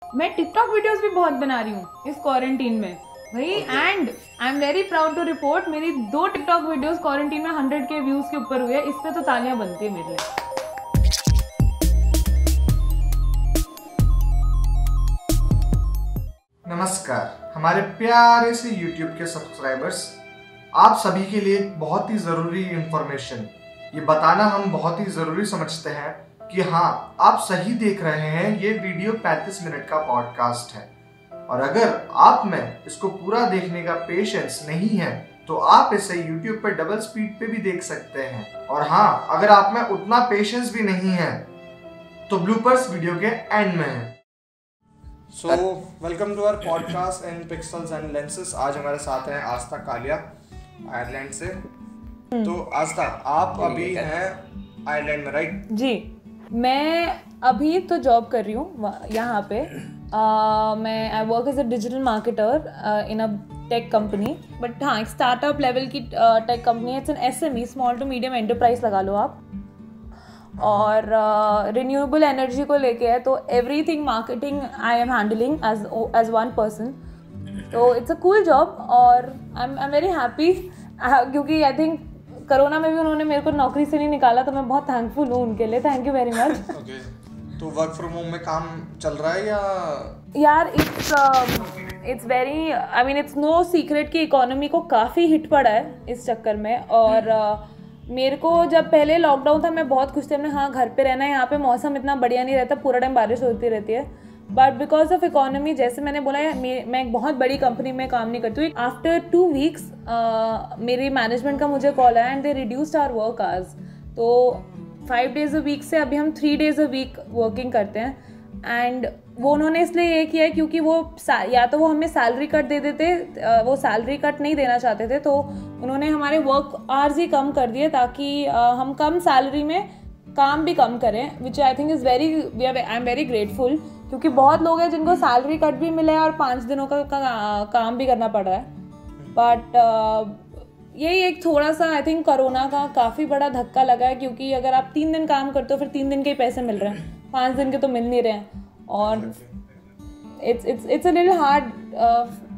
मैं TikTok videos भी बहुत बना रही हूँ इस क्वारंटीन में भाई। And I am very proud to report मेरी 2 टिकटॉक वीडियोस क्वारंटीन में 100K व्यूज के ऊपर हुए। इस पे तो तालियां बनती है मेरे लिए। नमस्कार हमारे प्यारे से YouTube के सब्सक्राइबर्स, आप सभी के लिए बहुत ही ज़रूरी इंफॉर्मेशन ये बताना हम बहुत ही ज़रूरी समझते हैं कि हाँ, आप सही देख रहे हैं। ये वीडियो 35 मिनट का पॉडकास्ट है और अगर आप में इसको पूरा देखने का पेशेंस नहीं है तो आप इसे YouTube पर डबल स्पीड पे भी देख सकते हैं। और हाँ, अगर आप में उतना पेशेंस भी नहीं है तो ब्लूपर्स वीडियो के एंड में है। So welcome to our podcast in pixels and lenses. आज हमारे साथ हैं आस्था कालिया आयरलैंड से। तो आस्था, आप अभी हैं आयरलैंड में, राइट? जी, मैं अभी तो जॉब कर रही हूँ यहाँ पे। मैं I work as a digital marketer in a tech company, but हाँ, एक स्टार्टअप लेवल की टेक कंपनी है। It's an SME, small to medium enterprise लगा लो आप। और रिन्यूएबल एनर्जी को लेके है, तो everything marketing I am handling as one person. तो इट्स अ कूल जॉब और आई एम वेरी हैप्पी, क्योंकि आई थिंक कोरोना में भी उन्होंने मेरे को नौकरी से नहीं निकाला, तो मैं बहुत थैंकफुल हूँ उनके लिए। Thank you very much. तो वर्क फ्रॉम होम में काम चल रहा है या यार? It's very, I mean it's no secret कि इकोनॉमी को काफ़ी हिट पड़ा है इस चक्कर में। और मेरे को जब पहले लॉकडाउन था मैं बहुत खुश थी, हमने हाँ घर पे रहना है, यहाँ पे मौसम इतना बढ़िया नहीं रहता, पूरा टाइम बारिश होती रहती है। बट बिकॉज ऑफ इकोनॉमी, जैसे मैंने बोला है, मैं एक बहुत बड़ी कंपनी में काम नहीं करती हूँ। आफ्टर 2 वीक्स मेरी मैनेजमेंट का मुझे कॉल आया and they reduced our work hours. तो 5 days a week से अभी हम 3 days a week वर्किंग करते हैं। एंड वो उन्होंने इसलिए ये किया है क्योंकि वो या तो वो हमें सैलरी कट दे देते, वो सैलरी कट नहीं देना चाहते थे, तो उन्होंने हमारे वर्क आवर्स ही कम कर दिए ताकि हम कम सैलरी में काम भी कम करें, which I think is very, I am very grateful. क्योंकि बहुत लोग हैं जिनको सैलरी कट भी मिले और 5 दिनों का काम भी करना पड़ रहा है। बट यही एक थोड़ा सा आई थिंक कोरोना का काफ़ी बड़ा धक्का लगा है, क्योंकि अगर आप 3 दिन काम करते हो फिर 3 दिन के ही पैसे मिल रहे हैं, 5 दिन के तो मिल नहीं रहे हैं। और it's a little hard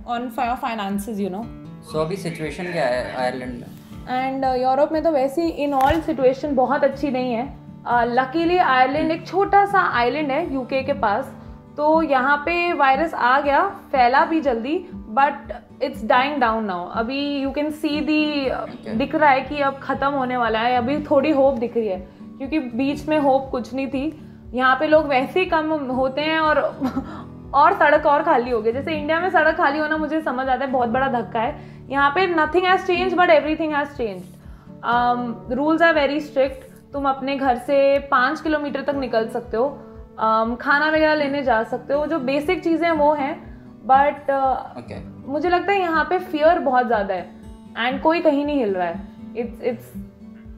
on finances, you know. So अभी सिचुएशन क्या है आयरलैंड में? एंड यूरोप में तो वैसे ही इन ऑल सिचुएशन बहुत अच्छी नहीं है। लकीली आयरलैंड एक छोटा सा आइलैंड है UK के पास, तो यहाँ पे वायरस आ गया, फैला भी जल्दी, but it's dying down now. अभी यू कैन सी दिख रहा है कि अब ख़त्म होने वाला है। अभी थोड़ी होप दिख रही है, क्योंकि बीच में होप कुछ नहीं थी। यहाँ पे लोग वैसे ही कम होते हैं और सड़क और खाली हो गई। जैसे इंडिया में सड़क खाली होना मुझे समझ आता है, बहुत बड़ा धक्का है। यहाँ पे nothing has change but everything has changed. Rules are very strict. तुम अपने घर से 5 किलोमीटर तक निकल सकते हो, खाना वगैरह लेने जा सकते हो, जो बेसिक चीज़ें वो हैं। बट मुझे लगता है यहाँ पे फियर बहुत ज़्यादा है एंड कोई कहीं नहीं हिल रहा है। इट्स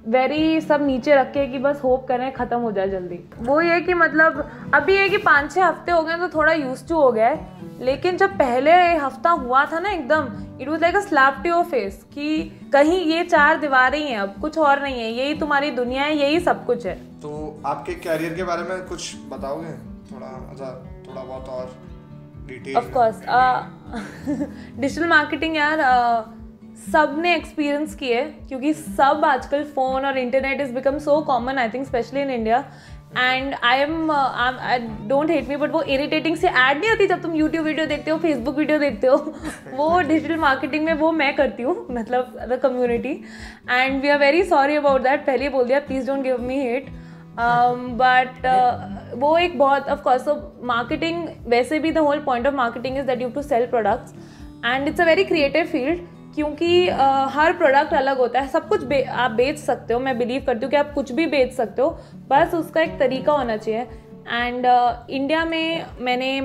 वेरी, सब नीचे रख के कि बस होप करें ख़त्म हो जाए जल्दी। वो ये कि मतलब अभी ये कि 5-6 हफ्ते हो गए तो थोड़ा यूज्ड टू हो गया है, लेकिन जब पहले हफ्ता हुआ था ना, एकदम it was like a slap to your face कि कहीं ये 4 दीवारें ही हैं, अब कुछ और नहीं है, यही तुम्हारी दुनिया है, यही सब कुछ है। तो आपके कैरियर के बारे में कुछ बताओगे थोड़ा बहुत और detail? Of course digital marketing यार सब ने एक्सपीरियंस की है, क्योंकि सब आजकल फ़ोन और internet is become so common, I think specially in India. And I don't hate me, but वो इरिटेटिंग से ऐड नहीं होती जब तुम यूट्यूब वीडियो देखते हो, फेसबुक वीडियो देखते हो, वो डिजिटल मार्केटिंग में वो मैं करती हूँ, मतलब the community. And we are very sorry about that, पहले बोल दिया, please don't give me hate. But वो एक बहुत, ऑफ कोर्स, तो मार्केटिंग वैसे भी the whole point of marketing is that you to sell products and it's a very creative field, क्योंकि हर प्रोडक्ट अलग होता है। सब कुछ आप बेच सकते हो, मैं बिलीव करती हूँ कि आप कुछ भी बेच सकते हो, बस उसका एक तरीका होना चाहिए। एंड इंडिया में मैंने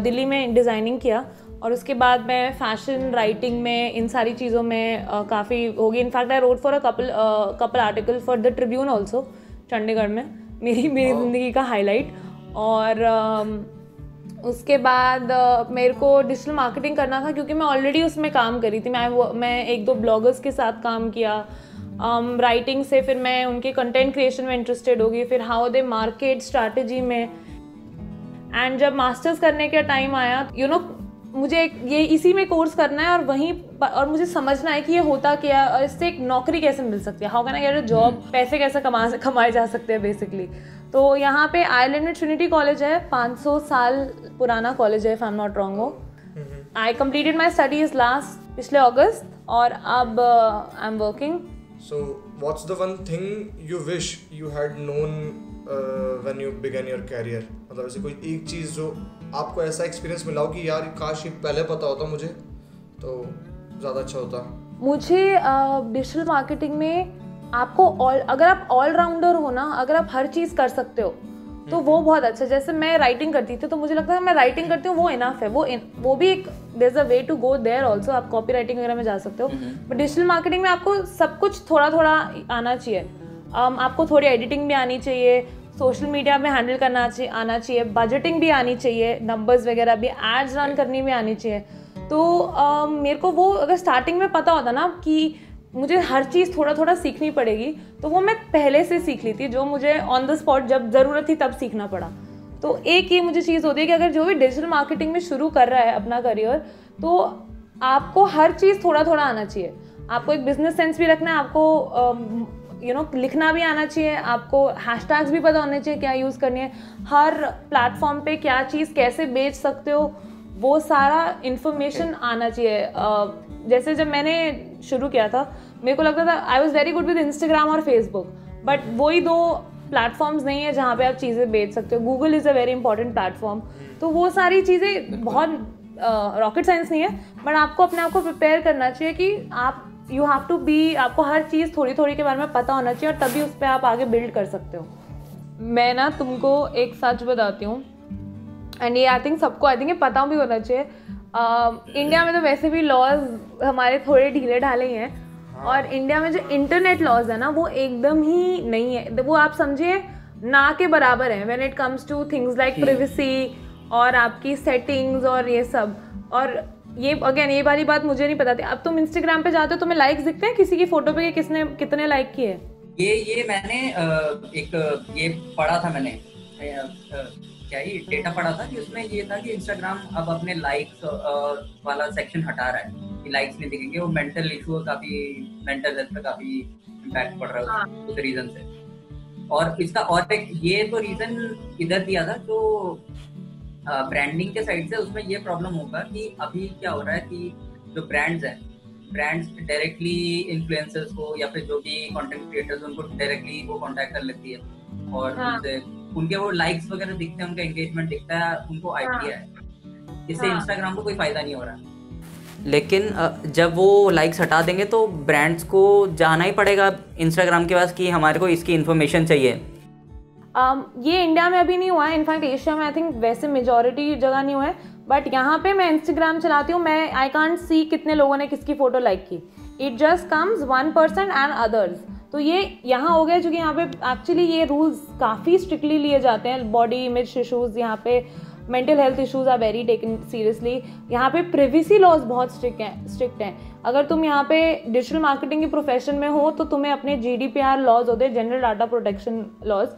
दिल्ली में डिज़ाइनिंग किया और उसके बाद मैं फैशन राइटिंग में, इन सारी चीज़ों में काफ़ी होगी। In fact I wrote for a couple article for the Tribune also, Chandigarh में, मेरी ज़िंदगी का हाईलाइट। और उसके बाद मेरे को डिजिटल मार्केटिंग करना था, क्योंकि मैं ऑलरेडी उसमें काम करी थी। मैं 1-2 ब्लॉगर्स के साथ काम किया, राइटिंग से फिर मैं उनके कंटेंट क्रिएशन में इंटरेस्टेड होगी, फिर हाउ दे मार्केट स्ट्रैटेजी में। एंड जब मास्टर्स करने का टाइम आया, मुझे ये इसी में कोर्स करना है और वहीं और मुझे समझना है कि ये होता क्या और इससे एक नौकरी कैसे मिल सकती है, how can I get a job, पैसे कैसे कमाए जा सकते हैं बेसिकली। तो यहाँ पे आयरलैंड में ट्रिनिटी कॉलेज है, 500 साल पुराना कॉलेज है, if I am not wrong हो। I completed my studies last पिछले अगस्त और अब I am working. So, what's the one thing you wish you had known when you began your career? मतलब ऐसे कोई एक चीज़ जो आपको ऐसा एक्सपीरियंस मिला हो कि यार काश ये पहले पता होता मुझे तो ज़्यादा अच्छा होता। मुझे डिजिटल मार्केटिंग में आपको अगर आप ऑलराउंडर हो ना, अगर आप हर चीज़ कर सकते हो तो वो बहुत अच्छा। जैसे मैं राइटिंग करती थी तो मुझे लगता है मैं राइटिंग करती हूँ वो इनफ है, वो भी एक there is a way to go there also, आप कॉपी राइटिंग वगैरह में जा सकते हो। बट डिजिटल मार्केटिंग में आपको सब कुछ थोड़ा थोड़ा आना चाहिए। आपको थोड़ी एडिटिंग भी आनी चाहिए, सोशल मीडिया में हैंडल करना आना चाहिए, बजटिंग भी आनी चाहिए, नंबर्स वगैरह भी, एड्स रन करनी भी आनी चाहिए। तो मेरे को वो अगर स्टार्टिंग में पता होता ना कि मुझे हर चीज़ थोड़ा थोड़ा सीखनी पड़ेगी तो वो मैं पहले से सीख ली थी, जो मुझे ऑन द स्पॉट जब ज़रूरत थी तब सीखना पड़ा। तो एक ये मुझे चीज़ होती है कि अगर जो भी डिजिटल मार्केटिंग में शुरू कर रहा है अपना करियर तो आपको हर चीज़ थोड़ा थोड़ा आना चाहिए। आपको एक बिजनेस सेंस भी रखना है, आपको लिखना भी आना चाहिए, आपको हैशटैग्स भी पता होने चाहिए क्या यूज़ करनी है, हर प्लेटफॉर्म पे क्या चीज़ कैसे बेच सकते हो वो सारा इन्फॉर्मेशन आना चाहिए। जैसे जब मैंने शुरू किया था मेरे को लगता था I was very good with Instagram और फेसबुक, बट वही दो प्लेटफॉर्म्स नहीं है जहाँ पे आप चीज़ें बेच सकते हो। Google is a very important platform. तो वो सारी चीज़ें बहुत रॉकेट साइंस नहीं है, बट आपको अपने आप को प्रिपेयर करना चाहिए कि आप यू हैव टू बी, आपको हर चीज़ थोड़ी थोड़ी के बारे में पता होना चाहिए और तभी उस पर आप आगे बिल्ड कर सकते हो। मैं ना तुमको एक सच बताती हूँ एंड ये आई थिंक ये पता भी होना चाहिए। इंडिया में तो वैसे भी लॉज हमारे थोड़े ढीले ढाले ही हैं और इंडिया में जो इंटरनेट लॉज है ना वो एकदम ही नहीं है, वो आप समझिए ना के बराबर है when it comes two things like privacy और आपकी सेटिंग्स और ये सब। और ये अगेन ये वाली बात मुझे नहीं पता थी। अब तुम इंस्टाग्राम पे जाते हो तुम्हें लाइक्स दिखते हैं किसी की फोटो पे कि किसने कितने लाइक किए? ये मैंने ये पढ़ा था, मैंने क्या ही डेटा पढ़ा था कि उसमें ये था कि इंस्टाग्राम अब अपने लाइक्स वाला सेक्शन हटा रहा है कि लाइक्स नहीं दिखेंगे। वो मेंटल इशू, काफी मेंटल हेल्थ पे काफी इम्पैक्ट पड़ रहा है उस रीजन से। और इसका और एक ये तो रीजन इधर दिया था जो ब्रांडिंग के साइड से, उसमें ये प्रॉब्लम होगा कि अभी क्या हो रहा है कि जो ब्रांड्स हैं, ब्रांड्स डायरेक्टली इन्फ्लुएंसर्स को या फिर जो भी कंटेंट क्रिएटर्स उनको डायरेक्टली वो कांटेक्ट कर लेती है और उनसे उनके वो लाइक्स वगैरह दिखते हैं, उनका एंगेजमेंट दिखता है, उनको आइडिया है। इससे इंस्टाग्राम को कोई फायदा नहीं हो रहा। लेकिन जब वो लाइक्स हटा देंगे तो ब्रांड्स को जाना ही पड़ेगा इंस्टाग्राम के पास कि हमारे को इसकी इन्फॉर्मेशन चाहिए। ये इंडिया में अभी नहीं हुआ है, इनफैक्ट एशिया में आई थिंक वैसे मेजॉरिटी जगह नहीं हुआ है, बट यहाँ पे मैं इंस्टाग्राम चलाती हूँ, मैं आई कांट सी कितने लोगों ने किसकी फ़ोटो लाइक की, it just comes 1% and others. तो ये यहाँ हो गया क्योंकि यहाँ पे एक्चुअली ये रूल्स काफ़ी स्ट्रिक्टली लिए जाते हैं। बॉडी इमेज इशूज़, यहाँ पे mental health issues are very taken seriously. यहाँ पे प्रिवेसी लॉज बहुत स्ट्रिक्ट हैं। अगर तुम यहाँ पे डिजिटल मार्केटिंग के प्रोफेशन में हो तो तुम्हें अपने GDPR लॉज होते हैं, जनरल डाटा प्रोटेक्शन लॉज,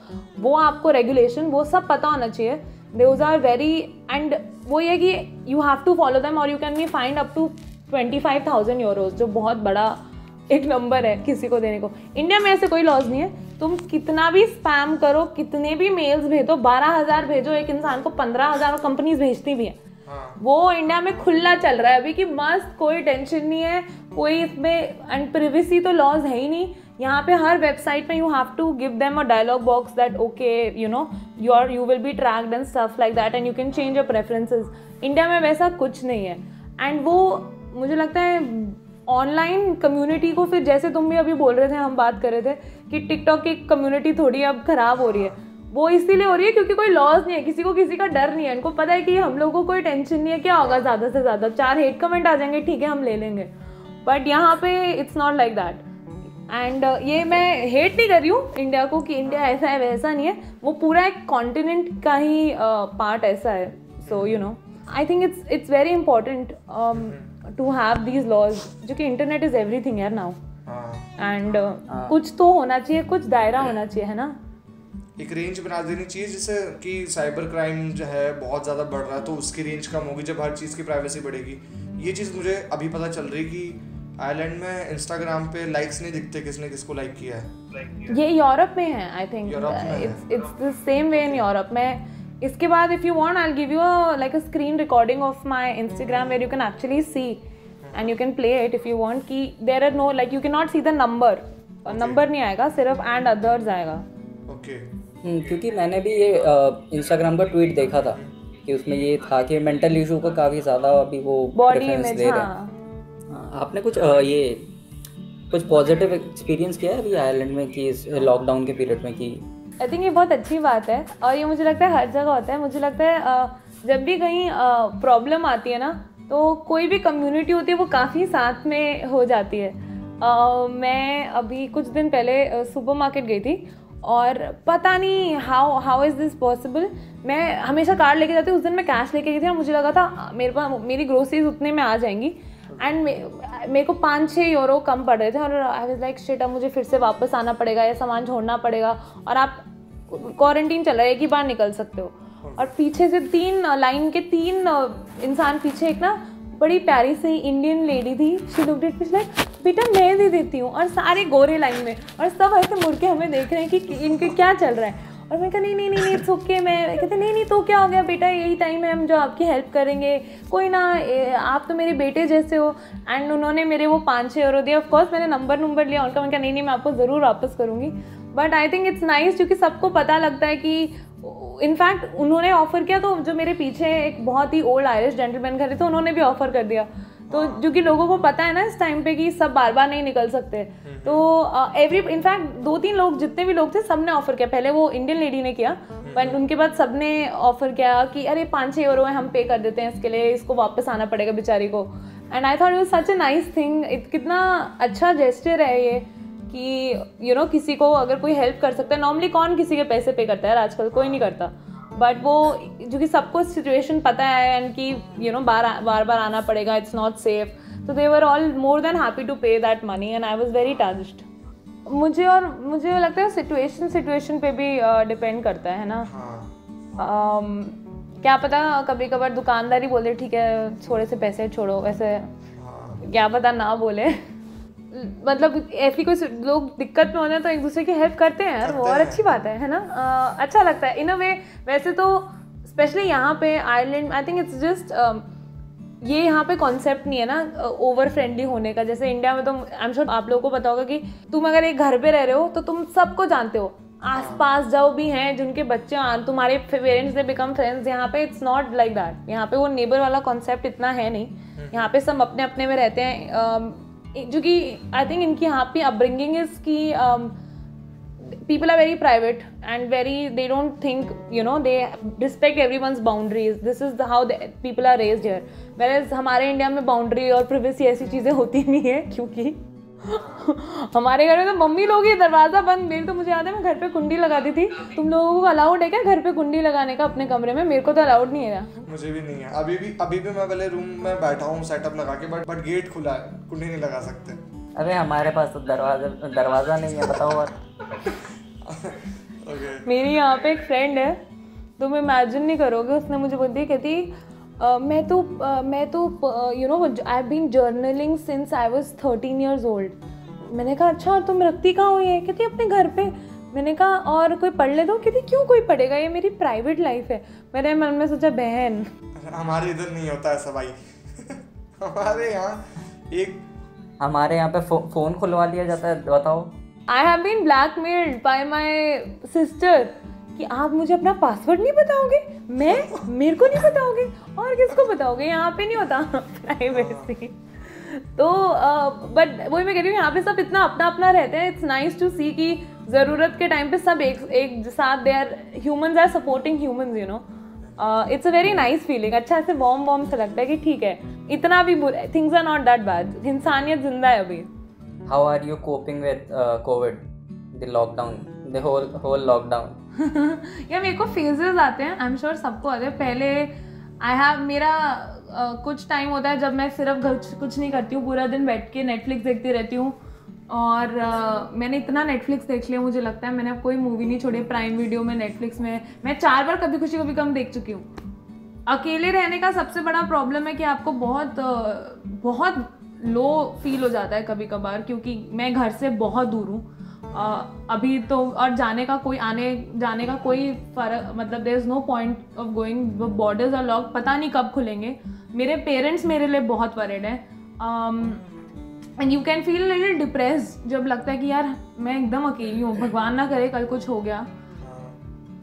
वो आपको रेगुलेशन वो सब पता होना चाहिए। दोज आर वेरी एंड वो ये कि you have to follow them और you can be find up to 25,000 euros, जो बहुत बड़ा एक नंबर है किसी को देने को। इंडिया में ऐसे कोई लॉज नहीं है, तुम कितना भी स्पैम करो, कितने भी मेल्स भेजो, 12,000 भेजो एक इंसान को 15,000 कंपनीज भेजती भी है। वो इंडिया में खुला चल रहा है अभी कि मस्त, कोई टेंशन नहीं है, कोई इसमें एंड प्रिवेसी तो लॉज है ही नहीं। यहाँ पे हर वेबसाइट में you have to give them a dialog box that okay you will be tracked and stuff like that and you can change your preferences. India में वैसा कुछ नहीं है एंड वो मुझे लगता है ऑनलाइन कम्युनिटी को, फिर जैसे तुम भी अभी बोल रहे थे, हम बात कर रहे थे कि टिकटॉक की कम्युनिटी थोड़ी अब खराब हो रही है, वो इसीलिए हो रही है क्योंकि कोई लॉज नहीं है, किसी को किसी का डर नहीं है। इनको पता है कि हम लोगों को कोई टेंशन नहीं है, क्या होगा ज़्यादा से ज़्यादा 4 हेट कमेंट आ जाएंगे, ठीक है हम ले लेंगे। बट यहाँ पे it's not like that and ये मैं हेट नहीं कर रही हूँ इंडिया को कि इंडिया ऐसा है वैसा नहीं है, वो पूरा एक कॉन्टिनेंट का ही पार्ट ऐसा है। So I think it's very important to have these laws, जो कि इंटरनेट इज एवरीथिंग यार नाउ एंड कुछ तो होना चाहिए, कुछ दायरा होना चाहिए, है ना। एक रेंज बना देनी चाहिए जिससे कि साइबर क्राइम जो है बहुत ज़्यादा बढ़ रहा है, तो उसकी रेंज कम होगी जब हर चीज़ की प्राइवेसी बढ़ेगी। ये चीज़ मुझे अभी पता चल रही कि आयरलैंड में इंस्टाग्राम पे लाइक्स नहीं दिखते किसने किसको लाइक किया है। ये यूरोप में है, I think it's the same way in Europe में। इसके बाद if you want I will give you like a screen recording of my Instagram where you can actually see and you can play it if you want कि there are no like you can not see the number, number नहीं आएगा, सिर्फ and others आएगा। Okay. क्योंकि मैंने भी ये Instagram का ट्वीट देखा था कि उसमें ये था कि मेंटल इशू का काफ़ी ज़्यादा अभी वो बॉडी प्रेफरेंस इमेज। दे रहे हैं। आपने कुछ पॉजिटिव एक्सपीरियंस किया है अभी आयरलैंड में कि इस लॉकडाउन के पीरियड में कि? आई थिंक ये बहुत अच्छी बात है और ये मुझे लगता है हर जगह होता है। मुझे लगता है जब भी कहीं प्रॉब्लम आती है ना तो कोई भी कम्युनिटी होती है वो काफ़ी साथ में हो जाती है। मैं अभी कुछ दिन पहले सुपरमार्केट गई थी और पता नहीं हाउ इज़ दिस पॉसिबल, मैं हमेशा कार्ड लेके जाती हूँ, उस दिन मैं कैश लेके गई थी और मुझे लगा था मेरी ग्रोसरीज उतने में आ जाएंगी एंड मेरे को 5-6 यूरो कम पड़ रहे थे और आई वाज लाइक शिट, अब मुझे फिर से वापस आना पड़ेगा या सामान छोड़ना पड़ेगा और आप क्वारंटीन चल रहा है, एक ही बार निकल सकते हो। और पीछे से 3 इंसान पीछे एक ना बड़ी प्यारी सी इंडियन लेडी थी, she looked at me like बेटा मैं दे देती हूँ, और सारे गोरे लाइन में और सब ऐसे मुड़ के हमें देख रहे हैं कि इनके क्या चल रहा है। और मैं कहा नहीं इट्स ओके, मैं कहते नहीं तो क्या हो गया बेटा, यही टाइम है हम जो आपकी हेल्प करेंगे, कोई ना आप तो मेरे बेटे जैसे हो। एंड उन्होंने मेरे वो 5-6 यूरो दिए। ऑफकोर्स मैंने नंबर लिया उनका, मैं कहा नहीं मैं आपको ज़रूर वापस करूँगी। But I think it's nice क्योंकि सबको पता लगता है कि इनफैक्ट उन्होंने ऑफ़र किया तो जो मेरे पीछे एक बहुत ही ओल्ड आयरिश जेंटलमैन खड़े थे उन्होंने भी ऑफ़र कर दिया। तो क्योंकि लोगों को पता है ना इस टाइम पे कि सब बार बार नहीं निकल सकते, तो इनफैक्ट 2-3 लोग जितने भी लोग थे सबने ऑफर किया। पहले वो इंडियन लेडी ने किया बट उनके बाद सबने ऑफर किया कि अरे 5-6 यूरो है हम पे कर देते हैं इसके लिए, इसको वापस आना पड़ेगा बेचारी को। And I thought it was such a nice thing. कितना अच्छा जेस्चर है ये कि किसी को अगर कोई हेल्प कर सकता है। नॉर्मली कौन किसी के पैसे पे करता है आजकल, कोई नहीं करता, बट वो जो कि सबको सिचुएशन पता है एंड कि बार बार आना पड़ेगा, इट्स नॉट सेफ, तो they were all more than happy to pay that money and I was very touched. मुझे लगता है सिचुएशन पे भी डिपेंड करता है ना। क्या पता कभी कभार दुकानदार ही बोल दे ठीक है थोड़े से पैसे छोड़ो, वैसे क्या पता ना बोले। मतलब ऐसी कोई लोग दिक्कत में होते हैं तो एक दूसरे की हेल्प करते हैं यार, वो और अच्छी बात है ना। अच्छा लगता है इन अ वे। वैसे तो स्पेशली यहाँ पे Ireland I think it's just ये यहाँ पे कॉन्सेप्ट नहीं है ना ओवर फ्रेंडली होने का। जैसे इंडिया में तो आई एम श्योर आप लोगों को पता होगा कि तुम अगर एक घर पे रह रहे हो तो तुम सबको जानते हो, आसपास जाओ भी हैं जिनके बच्चे तुम्हारे पेरेंट्स दे बिकम फ्रेंड्स। यहाँ पे इट्स नॉट लाइक दैट। यहाँ पे वो नेबर वाला कॉन्सेप्ट इतना है नहीं। यहाँ पे सब अपने अपने में रहते हैं। जो कि आई थिंक इनकी यहाँ पे अपब्रिंगिंग इज की people are very private and they don't think, they respect everyone's boundaries. This is how people are raised here. Whereas हमारे इंडिया में बाउंड्री और प्राइवेसी ऐसी चीज़ें होती नहीं है क्योंकि हमारे घर में तो मम्मी लोग ही दरवाज़ा बंद। मेरी तो मुझे याद है मैं घर पे कुंडी लगाती थी। तुम लोगों को अलाउड है क्या घर पे कुंडी लगाने का अपने कमरे में? मेरे को तो अलाउड नहीं है। मुझे भी नहीं है। अभी भी मैं पहले रूम में बैठा हूँ सेटअप लगा के, बट गेट खुला है, कुंडी नहीं लगा सकते। अरे हमारे पास तो दरवाज़ा नहीं है, बताओ। और मेरी यहाँ पे एक फ्रेंड है, तुम इमेजिन नहीं करोगे, उसने मुझे बोलती कहती मैं तो I have been journaling since I was 13 years old। मैंने कहा अच्छा तुम रखती कहाँ हो ये? कहती अपने घर पे। मैंने कहा और कोई पढ़ ले दो? कहती क्यों कोई पढ़ेगा, ये मेरी प्राइवेट लाइफ है। मेरे मन में सोचा बहन हमारे इधर नहीं होता ऐसा भाई। हमारे यहाँ पे फ़ोन खुलवा लिया जाता है, बताओ। I have been blackmailed by my sister कि आप मुझे अपना पासवर्ड नहीं बताओगे, मेरे को नहीं बताओगे और किसको बताओगे? यहाँ पे नहीं होता प्राइवेसी। तो बट वही मैं कह रही हूँ, यहाँ पे सब इतना अपना अपना रहते हैं। इट्स नाइस टू सी कि ज़रूरत के टाइम पे सब एक साथ, they are humans are supporting humans, it's a very nice feeling. अच्छा ऐसे वार्म से लगता है कि ठीक है इतना भी बुरा, things are not that bad, इंसानियत जिंदा है अभी। How are you coping with COVID, the lockdown, the whole lockdown? यार मेरे को फेजेस आते हैं, आई एम श्योर सबको आते हैं। पहले मेरा कुछ टाइम होता है जब मैं सिर्फ घर कुछ नहीं करती हूँ, पूरा दिन बैठ के नेटफ्लिक्स देखती रहती हूँ, और मैंने इतना नेटफ्लिक्स देख लिया, मुझे लगता है मैंने अब कोई मूवी नहीं छोड़ी प्राइम वीडियो में, नेटफ्लिक्स में। मैं 4 बार कभी खुशी कभी गम देख चुकी हूँ। अकेले रहने का सबसे बड़ा प्रॉब्लम है कि आपको बहुत लो फील हो जाता है कभी कभार, क्योंकि मैं घर से बहुत दूर हूँ अभी तो, और जाने का कोई फर्क, मतलब there is no point of going, borders are lock, पता नहीं कब खुलेंगे। मेरे पेरेंट्स मेरे लिए बहुत वरीड हैं, and you can feel little depressed जब लगता है कि यार मैं एकदम अकेली हूँ, भगवान ना करे कल कुछ हो गया।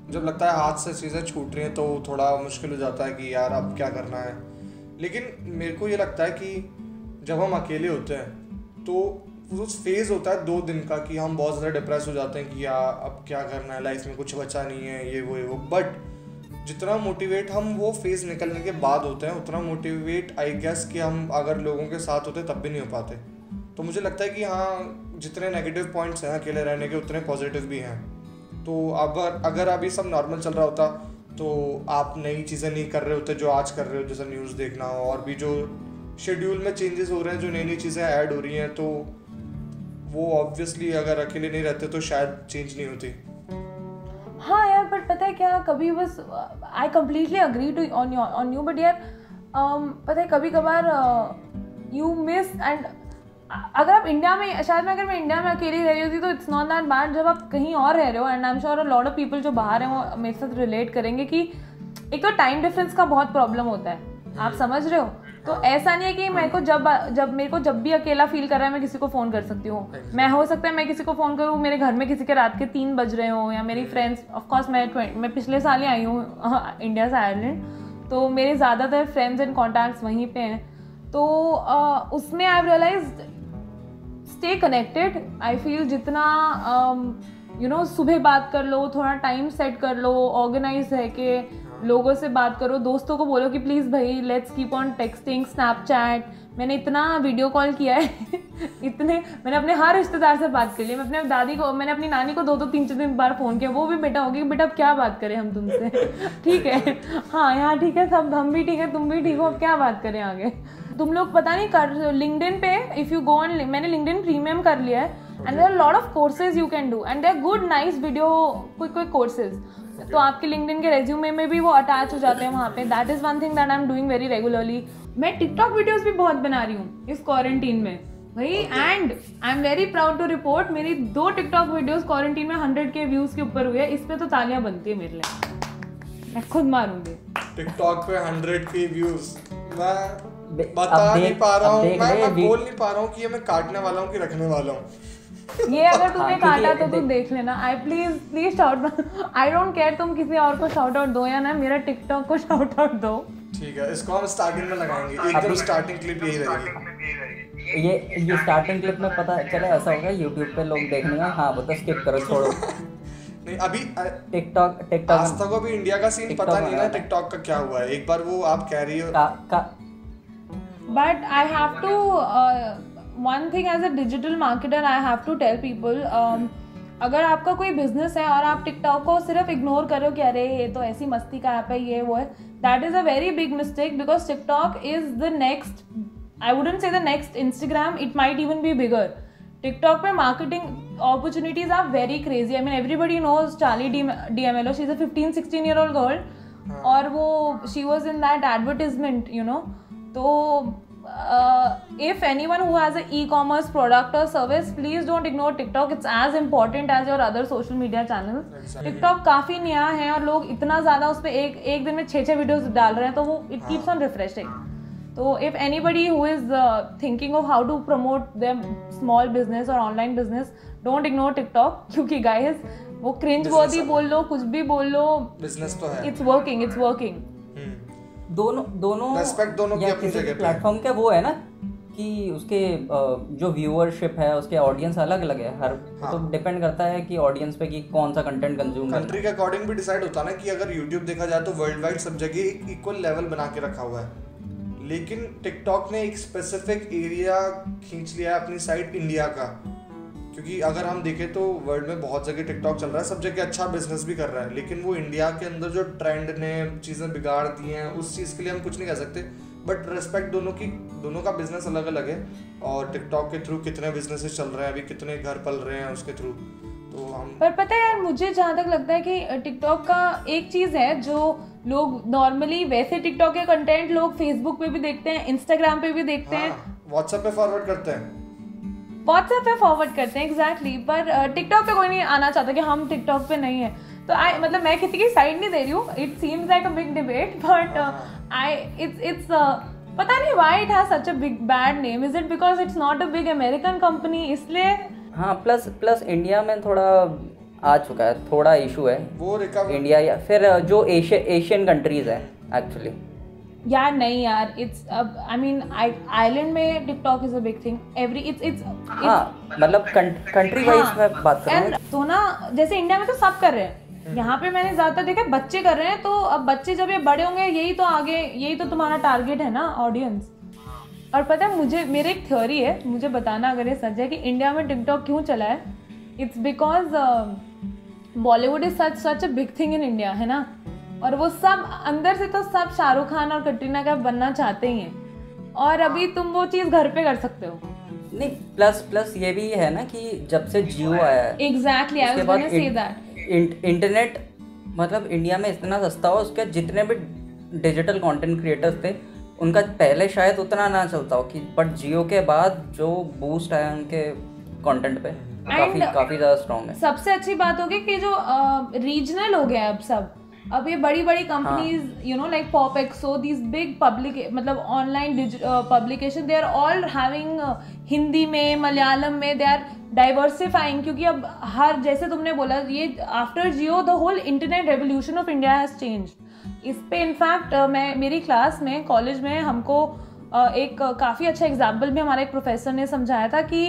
जब लगता है हाथ से चीज़ें छूट रही हैं तो थोड़ा मुश्किल हो जाता है कि यार अब क्या करना है। लेकिन मेरे को ये लगता है कि जब हम अकेले होते हैं तो वो फेज़ होता है 2 दिन का कि हम बहुत ज़्यादा डिप्रेस हो जाते हैं कि यार अब क्या करना है, लाइफ में कुछ बचा नहीं है, ये वो। बट जितना मोटिवेट हम वो फेज़ निकलने के बाद होते हैं, उतना मोटिवेट आई गेस कि हम अगर लोगों के साथ होते तब भी नहीं हो पाते। तो मुझे लगता है कि हाँ, जितने नेगेटिव पॉइंट्स हैं अकेले रहने के, उतने पॉजिटिव भी हैं। तो अगर अभी सब नॉर्मल चल रहा होता तो आप नई चीज़ें नहीं कर रहे होते जो आज कर रहे हो, जैसे न्यूज़ देखना हो, और भी जो शेड्यूल में चेंजेस हो रहे हैं, जो नई चीज़ें ऐड हो रही हैं, तो वो ऑब्वियसली अगर अकेले नहीं रहते तो शायद चेंज नहीं होती। हाँ यार, बट पता है क्या, कभी बस I completely agree to on you, but यार पता है कभी कभार यू मिस, एंड अगर आप इंडिया में, शायद अगर मैं इंडिया में अकेली रह रही होती तो इट्स नॉट दैट बैड। जब आप कहीं और रह रहे हो, and I am sure a lot of people जो बाहर हैं वो मेरे साथ रिलेट करेंगे कि एक तो टाइम डिफरेंस का बहुत प्रॉब्लम होता है, आप समझ रहे हो। तो ऐसा नहीं है कि मेरे को जब भी अकेला फील कर रहा है मैं किसी को फ़ोन कर सकती हूँ। मैं हो सकता है मैं किसी को फ़ोन करूँ, मेरे घर में किसी के रात के 3 बज रहे हो, या मेरी फ्रेंड्स, ऑफकोर्स मैं पिछले साल ही आई हूँ इंडिया से आयरलैंड, तो मेरे ज़्यादातर फ्रेंड्स एंड कॉन्टैक्ट्स वहीं पे हैं। तो उसमें I realised stay connected. I feel जितना सुबह बात कर लो, थोड़ा टाइम सेट कर लो, ऑर्गेनाइज है कि लोगों से बात करो, दोस्तों को बोलो कि प्लीज़ भाई let's keep on texting, Snapchat. मैंने इतना वीडियो कॉल किया है मैंने अपने हर रिश्तेदार से बात कर ली। मैंने अपनी नानी को 2-2, 3-3 बार फ़ोन किया, वो भी बेटा होगी, बेटा अब क्या बात करें हम तुमसे ठीक है, हाँ यहाँ ठीक है, सब हम भी ठीक है, तुम भी ठीक हो, अब क्या बात करें आगे। तुम लोग पता नहीं कर लिंक्डइन पे, इफ़ यू गो ऑन, मैंने लिंक्डइन प्रीमियम कर लिया है, and there are lot of courses you can do, and they are good nice video quick courses. तो आपके लिंक्डइन के रेज्यूमे में भी वो अटैच हो जाते हैं वहाँ पे। That is one thing that I am doing very regularly. मैं टिकटॉक वीडियोस भी बहुत बना रही हूँ इस क्वारंटीन में भाई, and I am very proud to report मेरी 2 टिकटॉक वीडियोस क्वारंटीन में 100K व्यूज़ के ऊपर हुई है। इस पे तो तालियां बनती है मेरे लिए, मैं खुद मारूंगी। टिकटॉक पे 100K व्यूज, मैं बता नहीं पा रहा हूँ, मैं बोल नहीं पा रहा हूँ कि ये मैं काटने वाला हूँ कि रखने वाला हूँ। ये अगर तुमने काटा तो तुम देख लेना। I please shout, I don't care तुम किसी और को शाउट आउट दो या ना, मेरा टिकटॉक को शाउट आउट दो। ठीक है, इसको हम स्टार्टिंग में लगाएंगे, एकदम स्टार्टिंग क्लिप यही रहेगी। ये स्टार्टिंग क्लिप में पता चले ऐसा होगा यूट्यूब पे लोग देखने का, हाँ वो तो स्किप करो, छोड़ो। नहीं अभी टिकटॉक आज तक अभी इंडिया का सीन पता नहीं ना टिकटॉक का क्या हुआ है। एक बार वो आप कह रही हो, but I have to one thing as a digital marketer I have to tell people, अगर आपका कोई बिजनेस है और आप टिकटॉक को सिर्फ इग्नोर कर रहे हो कि अरे ये तो ऐसी मस्ती का ऐप है, ये वो है, that is a very big mistake, because TikTok is the next, I wouldn't say the next Instagram, it might even be bigger. TikTok पे marketing opportunities are very crazy. I mean everybody knows Charlie D'Amelio, she is a 15-16-year-old girl, और वो she was in that advertisement, you know. तो if anyone who has an e-commerce product or service, please don't ignore TikTok. It's as important as your other social media channels. Exactly. TikTok काफ़ी नया है और लोग इतना ज़्यादा उस पर एक दिन में 6 वीडियोस डाल रहे हैं, तो वो it keeps on refreshing. तो if anybody who is thinking of how to promote their small business or online business, don't ignore TikTok, क्योंकि guys वो cringe worthy बोल लो, कुछ भी बोल लो, business तो है, it's working. दोनों रेस्पेक्ट दोनों की अपनी जगह पे। प्लेटफॉर्म का वो है ना कि उसके जो व्यूअरशिप है, उसके ऑडियंस अलग अलग है हर, तो डिपेंड करता है कि ऑडियंस पे कि कौन सा कंटेंट कंज्यूम करना है। कंट्री के अकॉर्डिंग भी डिसाइड होता है ना कि अगर यूट्यूब देखा जाए तो वर्ल्ड वाइड सब जगह एक इक्वल लेवल बना के रखा हुआ है, लेकिन टिकटॉक ने एक स्पेसिफिक एरिया खींच लिया है अपनी साइड, इंडिया का। क्योंकि अगर हम देखें तो वर्ल्ड में बहुत जगह टिकटॉक चल रहा है, सब जगह अच्छा बिजनेस भी कर रहा है, लेकिन वो इंडिया के अंदर जो ट्रेंड ने चीज़ें बिगाड़ दी हैं उस चीज़ के लिए हम कुछ नहीं कह सकते। बट रिस्पेक्ट दोनों का बिजनेस अलग अलग है, और टिकटॉक के थ्रू कितने बिजनेसेस चल रहे हैं, अभी कितने घर पल रहे हैं उसके थ्रू। तो हम पर पता है यार, मुझे जहाँ तक लगता है कि टिकटॉक का एक चीज़ है जो लोग नॉर्मली, वैसे टिकटॉक के कंटेंट लोग फेसबुक पे भी देखते हैं, इंस्टाग्राम पे भी देखते हैं, व्हाट्सएप पे फॉरवर्ड करते हैं, व्हाट्सएप पे फॉरवर्ड करते हैं एग्जैक्टली। पर टिकटॉक पे कोई नहीं आना चाहता कि हम टिकटॉक पे नहीं है। तो मतलब मैं किसी की साइड नहीं दे रही हूँ, it seems like a big debate, but it's पता नहीं why it has such a big bad name. Is it because it's not a big American company, इसलिए? हाँ, प्लस इंडिया में थोड़ा आ चुका है, थोड़ा इशू है वो इंडिया या फिर जो एशियन कंट्रीज है एक्चुअली। यार नहीं यार, इट्स आई मीन आइलैंड में TikTok is a big thing, every it's हाँ, मतलब कंट्री वाइज में बात कर रहा हूँ। तो ना जैसे इंडिया में तो सब कर रहे हैं, यहाँ पे मैंने ज्यादातर देखा बच्चे कर रहे हैं, तो अब बच्चे जब ये बड़े होंगे यही तो आगे, यही तो तुम्हारा टारगेट है ना, ऑडियंस। और पता है मेरे एक थ्योरी है, मुझे बताना अगर ये सच है कि इंडिया में टिकटॉक क्यों चला है। It's because Bollywood is such a big thing in India, है ना, और वो सब अंदर से तो सब शाहरुख खान और कटरीना कैफ बनना चाहते ही हैं, और अभी तुम वो चीज़ घर पे कर सकते हो। नहीं, प्लस ये भी है ना कि जब से जियो आया है, exactly, I was going to say that internet मतलब इंडिया में इतना सस्ता हो, उसके जितने भी डिजिटल कंटेंट क्रिएटर्स थे उनका पहले शायद उतना ना चलता हो, कि बट जियो के बाद जो बूस्ट आया उनके कंटेंट पे काफी ज़्यादा स्ट्रॉन्ग है। सबसे अच्छी बात होगी कि जो रीजनल हो गया अब ये बड़ी बड़ी companies, you know, like POPxo, these big public मतलब online publication, they are all having Hindi में, मलयालम में, दे आर डाइवर्सिफाइंग, क्योंकि अब हर, जैसे तुमने बोला, ये after Jio the whole internet revolution of India has changed. इस पे इनफैक्ट मेरी क्लास में, कॉलेज में हमको एक काफ़ी अच्छा एग्जाम्पल भी हमारे एक प्रोफेसर ने समझाया था कि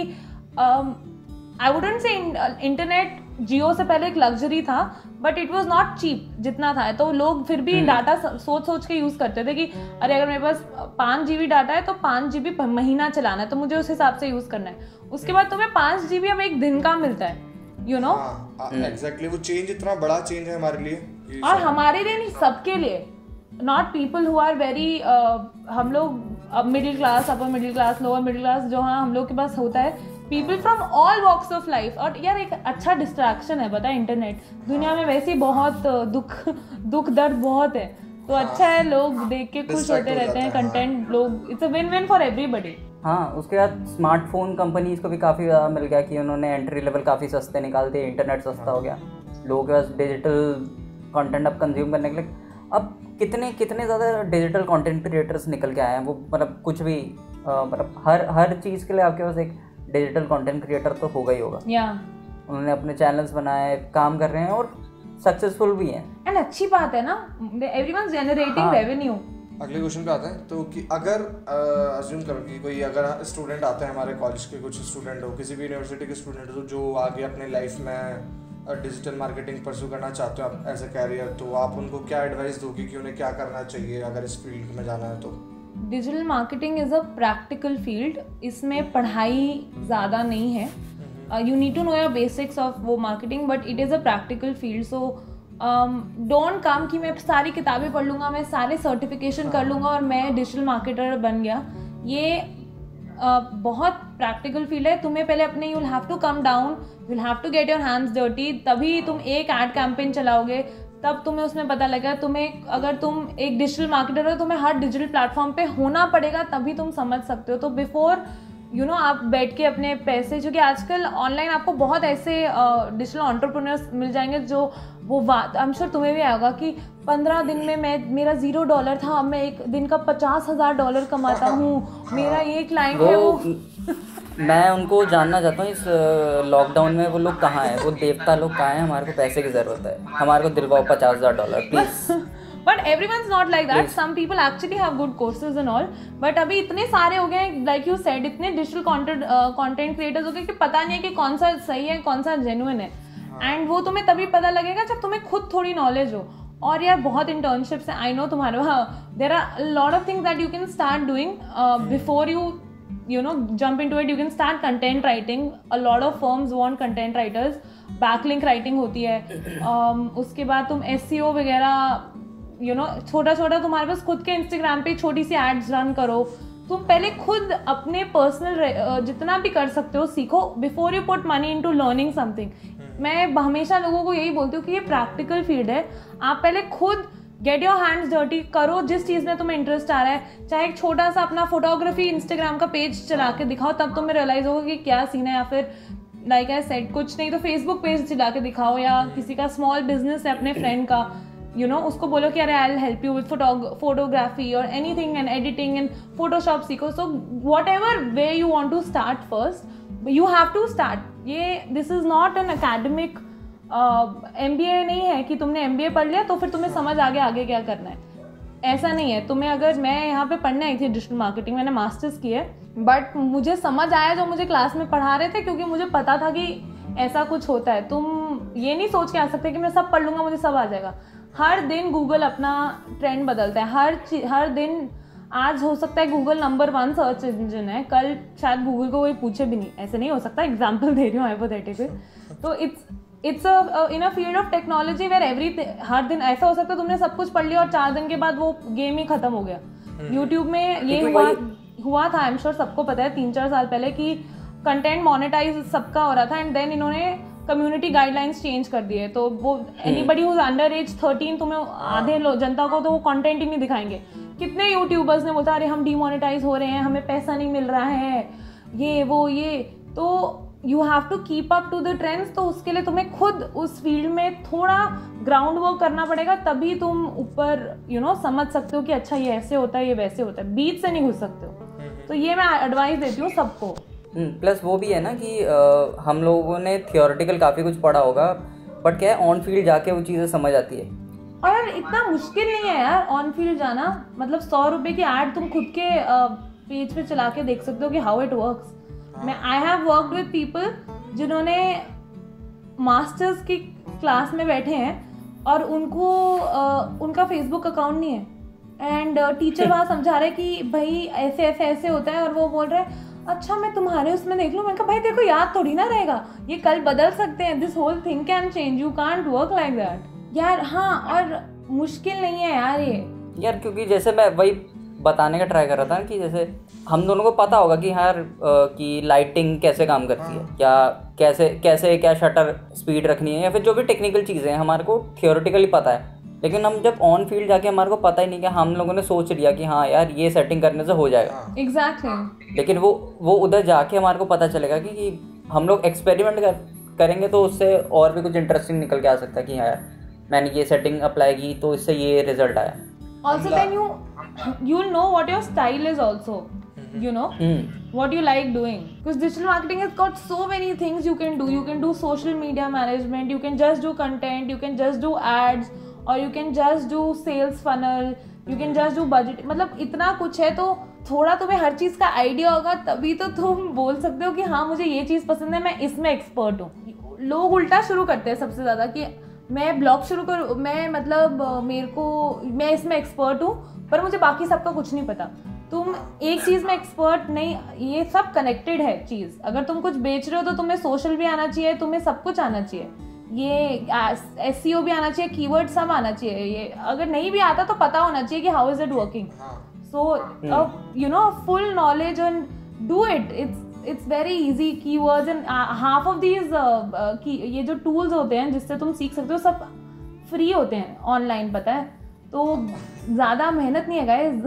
आई वुडंट से इंटरनेट जियो से पहले एक लग्जरी था, but it was not cheap जितना था, तो लोग फिर भी डाटा सोच के यूज़ करते थे कि अरे अगर मेरे पास 5 GB डाटा है तो 5 GB महीना चलाना है, तो मुझे उस हिसाब से यूज़ करना है। उसके बाद तुम्हें 5 GB अब एक दिन का मिलता है, यू नो। एग्जैक्टली, वो चेंज इतना बड़ा चेंज है हमारे लिए, और हमारे लिए नहीं, सबके लिए, not people who are very, हम लोग अब middle class, upper middle class, lower middle class, जो हाँ हम लोग के पास होता है, people from all walks of life. और यार एक अच्छा डिस्ट्रैक्शन है, पता है, इंटरनेट दुनिया में वैसे ही बहुत दुख दर्द बहुत है, तो अच्छा है, लोग देख के खुश होते रहते हैं कंटेंट, लोग, it's a win win for everybody. हाँ, उसके बाद स्मार्टफोन कंपनीज को भी काफ़ी ज़्यादा मिल गया कि उन्होंने एंट्री लेवल काफ़ी सस्ते निकाल दिए, इंटरनेट सस्ता हो गया, लोगों के पास डिजिटल कंटेंट अब कंज्यूम करने के लिए। अब कितने ज़्यादा डिजिटल कंटेंट क्रिएटर्स निकल के आए हैं, वो मतलब कुछ भी मतलब हर चीज़ के लिए आपके पास एक डिजिटल कंटेंट क्रिएटर तो होगा ही होगा। उन्होंने अपने चैनल्स बनाए, काम कर रहे हैं और सक्सेसफुल भी हैं, एंड अच्छी बात है ना, एवरीवन जनरेटिंग रेवेन्यू। अगले क्वेश्चन पे आते हैं, तो कि अगर अज्यूम करो कि कोई अगर स्टूडेंट आते हैं, हमारे कॉलेज के कुछ स्टूडेंट हो, किसी भी यूनिवर्सिटी के स्टूडेंट हो, जो आगे अपने लाइफ में डिजिटल मार्केटिंग परस्यू करना चाहते हो आप एज ए कैरियर, तो आप उनको क्या एडवाइस दोगे कि उन्हें क्या करना चाहिए अगर इस फील्ड में जाना है? तो digital marketing is a practical field, इसमें पढ़ाई ज़्यादा नहीं है, you need to know your basics of वो marketing, but it is a practical field. So don't come कि मैं सारी किताबें पढ़ लूँगा, मैं सारे सर्टिफिकेशन कर लूँगा और मैं डिजिटल मार्केटर बन गया। ये बहुत प्रैक्टिकल फील्ड है, तुम्हें पहले अपने you will have to come down, you will have to get your hands dirty, तभी तुम एक एड कैंपेन चलाओगे, तब तुम्हें उसमें पता लगेगा। तुम्हें, अगर तुम एक डिजिटल मार्केटर हो, तुम्हें हर डिजिटल प्लेटफॉर्म पे होना पड़ेगा, तभी तुम समझ सकते हो। तो बिफोर यू नो आप बैठ के अपने पैसे, क्योंकि आजकल ऑनलाइन आपको बहुत ऐसे डिजिटल एंटरप्रेन्योर्स मिल जाएंगे जो वो बात, आई एम श्योर तुम्हें भी आएगा कि 15 दिन में मेरा $0 था, अब मैं एक दिन का $50,000 कमाता हूँ, मेरा ये क्लाइंट है वो मैं उनको जानना चाहता हूँ इस लॉकडाउन में वो लोग कहाँ हैं, वो देवता लोग कहाँ हैं, हमारे को पैसे की ज़रूरत है, हमारे को दिलवाओ $50,000 please. But everyone's not like that. Some people actually have good courses and all. But अभी इतने सारे हो गए, like you said, इतने डिजिटल content creators हो गए कि पता नहीं है कि कौन सा सही है, कौन सा genuine है। And वो तुम्हें तभी पता लगेगा जब तुम्हें खुद थोड़ी knowledge हो। और यार बहुत internships हैं, I know तुम्हारे वहाँ there are a lot of things that you can start doing before you jump into it. You can start content writing. A lot of firms want content writers. Backlink writing होती है. उसके बाद तुम SEO वगैरह छोटा छोटा तुम्हारे पास खुद के Instagram पे छोटी सी एड्स रन करो. तुम पहले खुद अपने पर्सनल जितना भी कर सकते हो सीखो before you put money into learning something. मैं हमेशा लोगों को यही बोलती हूँ कि ये प्रैक्टिकल फील्ड है. आप पहले खुद गेट योर हैंड्स डर्टी करो जिस चीज़ में तुम्हें इंटरेस्ट आ रहा है. चाहे एक छोटा सा अपना फोटोग्राफी इंस्टाग्राम का पेज चला के दिखाओ, तब तुम्हें रियलाइज होगा कि क्या सीन है. या फिर लाइक आई सेड, कुछ नहीं तो फेसबुक पेज चला के दिखाओ, या किसी का स्मॉल बिजनेस है अपने फ्रेंड का, उसको बोलो कि अरे I will help you with photography और anything and editing and Photoshop सीखो. So whatever way you want to start first, you have to start. This is not an academic MBA नहीं है कि तुमने MBA पढ़ लिया तो फिर तुम्हें समझ आगे क्या करना है. ऐसा नहीं है. तुम्हें अगर, मैं यहाँ पे पढ़ने आई थी डिजिटल मार्केटिंग, मैंने मास्टर्स की है, बट मुझे समझ आया जो मुझे क्लास में पढ़ा रहे थे, क्योंकि मुझे पता था कि ऐसा कुछ होता है. तुम ये नहीं सोच के आ सकते कि मैं सब पढ़ लूँगा मुझे सब आ जाएगा. हर दिन गूगल अपना ट्रेंड बदलता है. हर दिन आज हो सकता है गूगल नंबर 1 सर्च इंजन है, कल शायद गूगल को कोई पूछे भी नहीं. ऐसे नहीं हो सकता, एग्जाम्पल दे रही हूँ हाइपोथेटिकल. तो it's in a field of technology where हर दिन ऐसा हो सकता है तुमने सब कुछ पढ़ लिया और 4 दिन के बाद वो गेम ही खत्म हो गया. यूट्यूब में ये हुआ था, आई एम श्योर सबको पता है 3-4 साल पहले, कि कंटेंट मोनेटाइज सबका हो रहा था एंड देन इन्होंने कम्युनिटी गाइडलाइंस चेंज कर दिए. तो वो anybody who is under as 13, तुम्हें आधे जनता को तो वो कंटेंट ही नहीं दिखाएंगे. कितने यूट्यूबर्स ने बोलता अरे हम डीमोनेटाइज हो रहे हैं, हमें पैसा नहीं मिल रहा है, ये. तो you have to keep up to the trends. तो उसके लिए तुम्हें खुद उस फील्ड में थोड़ा ग्राउंड वर्क करना पड़ेगा, तभी तुम ऊपर समझ सकते हो कि अच्छा ये ऐसे होता है, ये वैसे होता है. बीच से नहीं घुस सकते हो. तो ये मैं एडवाइस देती हूँ सबको. प्लस वो भी है ना कि हम लोगों ने थियोरेटिकल काफ़ी कुछ पढ़ा होगा, बट क्या है ऑन फील्ड जाके वो चीज़ें समझ आती है. और यार इतना मुश्किल नहीं है यार ऑन फील्ड जाना. मतलब 100 रुपये की ऐड तुम खुद के पेज पे चला के देख सकते हो कि how it works. I have worked with people जिन्होंने मास्टर्स की क्लास में बैठे हैं और उनका फेसबुक अकाउंट नहीं है एंड टीचर वहाँ समझा रहे कि भाई ऐसे होता है, और वो बोल रहे हैं अच्छा मैं तुम्हारे उसमें देख लूँ. मैंने कहा भाई देखो याद थोड़ी ना रहेगा, ये कल बदल सकते हैं. This whole thing can change, you can't work like that यार. हाँ, और मुश्किल नहीं है यार ये यार, क्योंकि जैसे मैं वही बताने का ट्राई कर रहा था कि जैसे हम दोनों को पता होगा कि यार कि लाइटिंग कैसे काम करती है, या कैसे क्या शटर स्पीड रखनी है, या फिर जो भी टेक्निकल चीज़ें हैं हमारे को थियोरेटिकली पता है. लेकिन हम जब ऑन फील्ड जाके हमारे को पता ही नहीं, कि हम लोगों ने सोच लिया कि हाँ यार ये सेटिंग करने से हो जाएगा. एग्जैक्टली. लेकिन वो उधर जाके हमारे को पता चलेगा कि हम लोग एक्सपेरिमेंट करेंगे तो उससे और भी कुछ इंटरेस्टिंग निकल के आ सकता है कि हाँ यार मैंने ये सेटिंग अप्लाई की तो इससे ये रिजल्ट आया. Also then you'll know what your style is also, what you like doing, because digital marketing has got so many things you can do. You can do social media management, you can just do content, you can just do ads, or you can just do sales funnel, you can just do budget. मतलब इतना कुछ है. तो थोड़ा तुम्हें हर चीज़ का idea होगा तभी तो तुम बोल सकते हो कि हाँ मुझे ये चीज़ पसंद है, मैं इसमें एक्सपर्ट हूँ. लोग उल्टा शुरू करते हैं सबसे ज़्यादा कि मैं ब्लॉग शुरू करूँ, मैं इसमें एक्सपर्ट हूँ, पर मुझे बाकी सबका कुछ नहीं पता. तुम एक चीज़ में एक्सपर्ट नहीं, ये सब कनेक्टेड है चीज़. अगर तुम कुछ बेच रहे हो तो तुम्हें सोशल भी आना चाहिए, तुम्हें सब कुछ आना चाहिए, ये SEO भी आना चाहिए, कीवर्ड सब आना चाहिए. ये अगर नहीं भी आता तो पता होना चाहिए कि how is it working. So full knowledge and do it. It's very easy. Keywords and half of these ये जो tools होते हैं जिससे तुम सीख सकते हो सब फ्री होते हैं ऑनलाइन, पता है. तो ज़्यादा मेहनत नहीं है गाइस.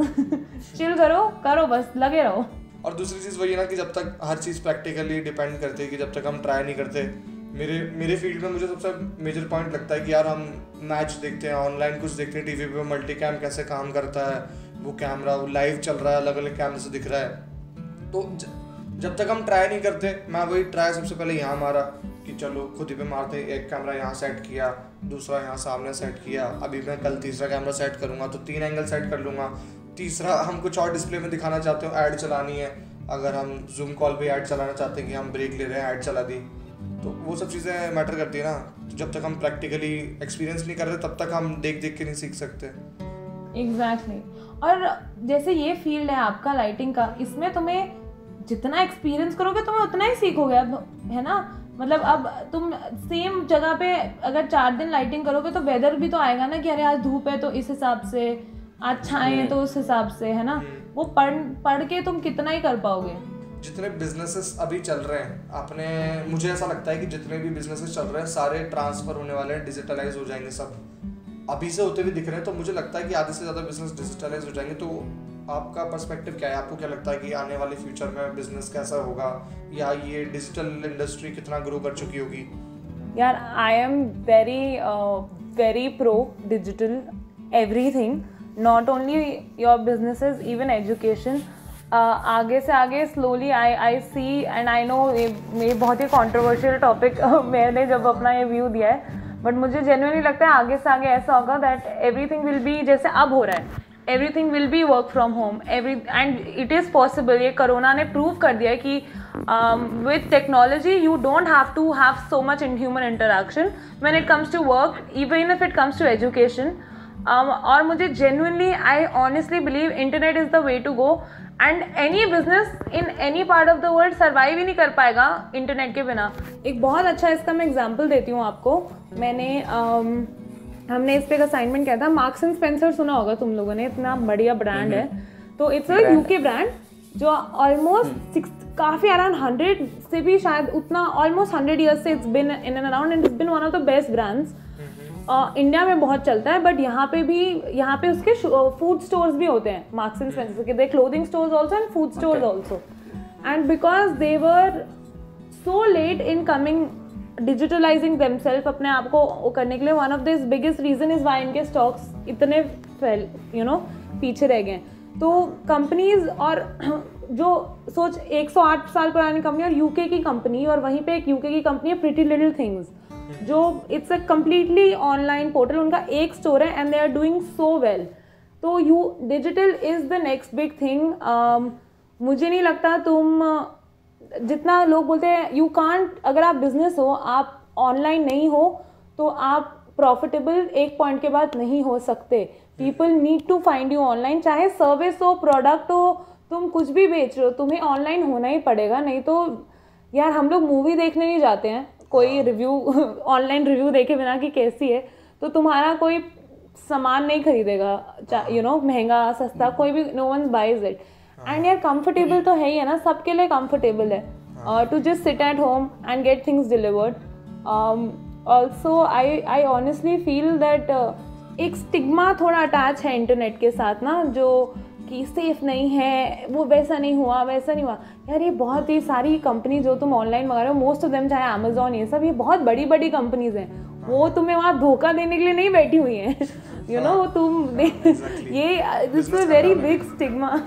चिल करो बस, लगे रहो. और दूसरी चीज़ वही है ना कि जब तक हर चीज़ प्रैक्टिकली डिपेंड करती है, कि जब तक हम ट्राई नहीं करते. मेरे फील्ड में मुझे सबसे मेजर पॉइंट लगता है कि यार हम मैच देखते हैं, ऑनलाइन कुछ देखते हैं टीवी पे, मल्टी कैम कैसे काम करता है, वो कैमरा वो लाइव चल रहा है, अलग अलग कैमरे से दिख रहा है. तो जब तक हम ट्राई नहीं करते, मैं वही ट्राई सबसे पहले यहाँ मारा कि चलो खुद ही पे मारते. एक कैमरा यहाँ सेट किया, दूसरा यहाँ सामने सेट किया, अभी मैं कल तीसरा कैमरा सेट करूँगा तो 3 एंगल सेट कर लूँगा. तीसरा हम कुछ और डिस्प्ले में दिखाना चाहते हो, ऐड चलानी है, अगर हम जूम कॉल पे ऐड चलाना चाहते हैं कि हम ब्रेक ले रहे हैं, ऐड चला दी. तो वो सब चीज़ें मैटर करती है ना. तो जब तक हम प्रैक्टिकली एक्सपीरियंस नहीं कर रहे तब तक हम देख के नहीं सीख सकते. एग्जैक्टली. और जैसे ये फील्ड है आपका लाइटिंग का, इसमें तुम्हें जितना एक्सपीरियंस करोगे तुम्हें उतना ही सीखोगे, अब है ना। मतलब अब तुम सेम जगह पे अगर 4 दिन लाइटिंग करोगे तो वेदर भी तो आएगा ना कि अरे आज धूप है तो इस हिसाब से, आज छाएं है तो उस हिसाब से, है ना। वो पढ़ के तुम कितना ही कर पाओगे। जितने बिजनेसेस अभी चल रहे हैं आपने, मुझे ऐसा लगता है कि जितने भी बिजनेसेस चल रहे हैं सारे ट्रांसफर होने वाले हैं, डिजिटलाइज हो जाएंगे सब, अभी से होते हुए दिख रहे हैं। तो मुझे लगता है कि आधे से ज़्यादा बिजनेस डिजिटलाइज हो जाएंगे। तो आपका पर्सपेक्टिव क्या है, आपको क्या लगता है कि आने वाले फ्यूचर में बिजनेस कैसा होगा, या ये डिजिटल इंडस्ट्री कितना ग्रो कर चुकी होगी? यार I am very pro digital everything, not only your businesses, even education. आगे से आगे slowly I see and I know ये बहुत ही कंट्रोवर्शियल टॉपिक मैंने जब अपना ये व्यू दिया है, बट मुझे जेन्युइनली लगता है आगे से आगे ऐसा होगा दैट एवरीथिंग विल बी जैसे अब हो रहा है, everything will be work from home and it is possible. ये कोरोना ने प्रूव कर दिया है कि with technology you don't have to have so much in human interaction when it comes to work, even if it comes to education. और मुझे genuinely I honestly believe internet is the way to go, and any business in any part of the world survive ही नहीं कर पाएगा internet के बिना। एक बहुत अच्छा इसका मैं example देती हूँ आपको। मैंने हमने इस पे एक असाइनमेंट किया था। मार्क्स एंड स्पेंसर सुना होगा तुम लोगों ने, इतना बढ़िया ब्रांड है। तो इट्स अ यूके ब्रांड जो ऑलमोस्ट काफ़ी अराउंड 100 से भी शायद उतना ऑलमोस्ट 100 ईयर्स से it's been in and around and it's been one of the best brands. India में बहुत चलता है, बट यहाँ पे उसके फूड स्टोर्स भी होते हैं मार्क्स एंड स्पेंसर के, they clothing stores also and food stores also. And because they were so late in coming digitalising themselves अपने आप को करने के लिए, one of this biggest reason is why इनके स्टॉक्स इतने पीछे रह गए। तो कंपनीज और जो सोच 108 साल पुरानी कंपनी और यूके की कंपनी, और वहीं पे एक यूके की कंपनी है प्रिटी लिटिल थिंग्स, जो it's a completely online portal, उनका एक स्टोर है and they are doing so well. तो digital is the next big thing. मुझे नहीं लगता तुम जितना लोग बोलते हैं यू कांट, अगर आप बिजनेस हो, आप ऑनलाइन नहीं हो तो आप प्रॉफिटेबल एक पॉइंट के बाद नहीं हो सकते। People need to find you online, चाहे सर्विस हो, प्रोडक्ट हो, तुम कुछ भी बेच रहे हो, तुम्हें ऑनलाइन होना ही पड़ेगा। नहीं तो यार हम लोग मूवी देखने नहीं जाते हैं कोई रिव्यू ऑनलाइन रिव्यू देखे बिना कि कैसी है, तो तुम्हारा कोई सामान नहीं खरीदेगा, महंगा सस्ता कोई भी, no one buys it. And यार कंफर्टेबल तो है ही है ना, सबके लिए कंफर्टेबल है to just sit at home and get things delivered. Also I honestly feel that एक स्टिग्मा थोड़ा अटैच है इंटरनेट के साथ ना, जो कि सेफ नहीं है, वो वैसा नहीं हुआ, वैसा नहीं हुआ। यार ये बहुत ही सारी कंपनी जो तुम ऑनलाइन मंगा रहे हो, मोस्ट ऑफ देम, चाहे अमेजोन, ये सब, ये बहुत बड़ी बड़ी कंपनीज हैं, वो तुम्हें वहाँ धोखा देने के लिए नहीं बैठी हुई हैं। तुम ये this is very big stigma.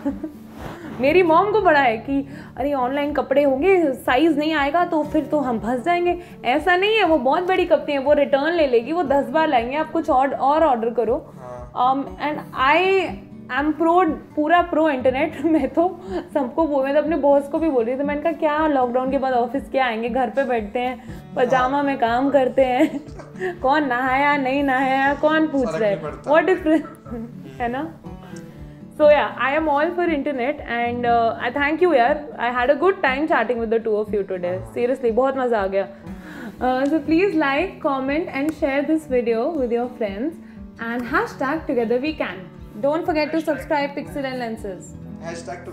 मेरी मॉम को बड़ा है कि अरे ऑनलाइन कपड़े होंगे, साइज नहीं आएगा तो फिर तो हम फंस जाएंगे। ऐसा नहीं है, वो बहुत बड़ी कंपनी है, वो रिटर्न ले लेगी, वो 10 बार लाएंगे, आप कुछ और ऑर्डर करो। एंड आई एम पूरा प्रो इंटरनेट। मैं तो सबको मैं तो अपने बॉस को भी बोल रही थी, मैंने कहा क्या लॉकडाउन के बाद ऑफिस क्या आएंगे, घर पे बैठते हैं, पजामा में काम करते हैं, कौन नहाया नहीं नहाया कौन पूछ रहा है, व्हाट डिफरेंस है ना। So yeah, I am all for internet and I thank you yaar. I had a good time chatting with the two of you today. Seriously, बहुत मज़ा आ गया. So please like, comment and share this video with your friends and hashtag together we can. Don't forget to subscribe Pixel and Lenses. Hashtag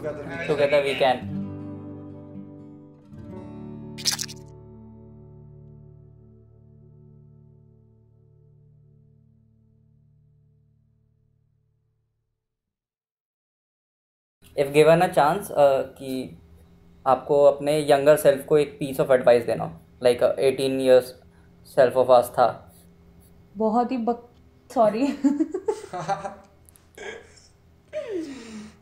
together we can. If given a chance कि आपको अपने younger self को एक piece of advice देना, like 18 years self of आस्था, बहुत ही sorry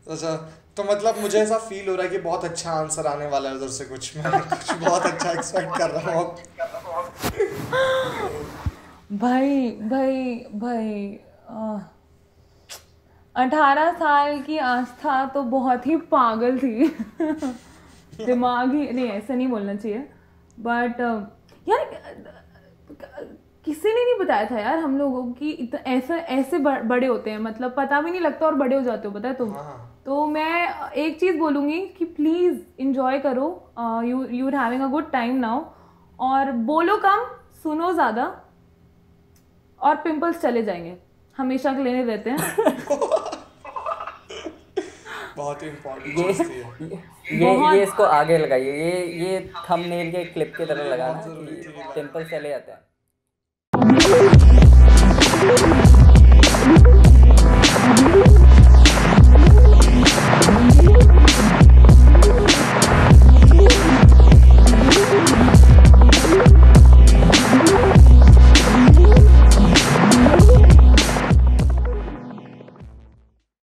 अच्छा, तो मतलब मुझे ऐसा फील हो रहा है कि बहुत अच्छा आंसर आने वाला है उधर से, कुछ मैं कुछ बहुत अच्छा एक्सपेक्ट कर रहा हूँ। भाई 18 साल की आस्था तो बहुत ही पागल थी। दिमाग ही नहीं, ऐसा नहीं बोलना चाहिए, बट यार किसी ने नहीं बताया था यार हम लोगों की ऐसे बड़े होते हैं, मतलब पता भी नहीं लगता और बड़े हो जाते हो, पता है तुम। तो मैं एक चीज़ बोलूँगी कि प्लीज़ इंजॉय करो, you are having a good time now, और बोलो कम, सुनो ज़्यादा, और पिंपल्स चले जाएंगे, हमेशा के लिए रहते हैं। बहुत ही इम्पोर्टेंट ये इसको आगे लगाइए, ये थंबनेल के क्लिप की तरह लगाना कि पिंपल चले जाते हैं।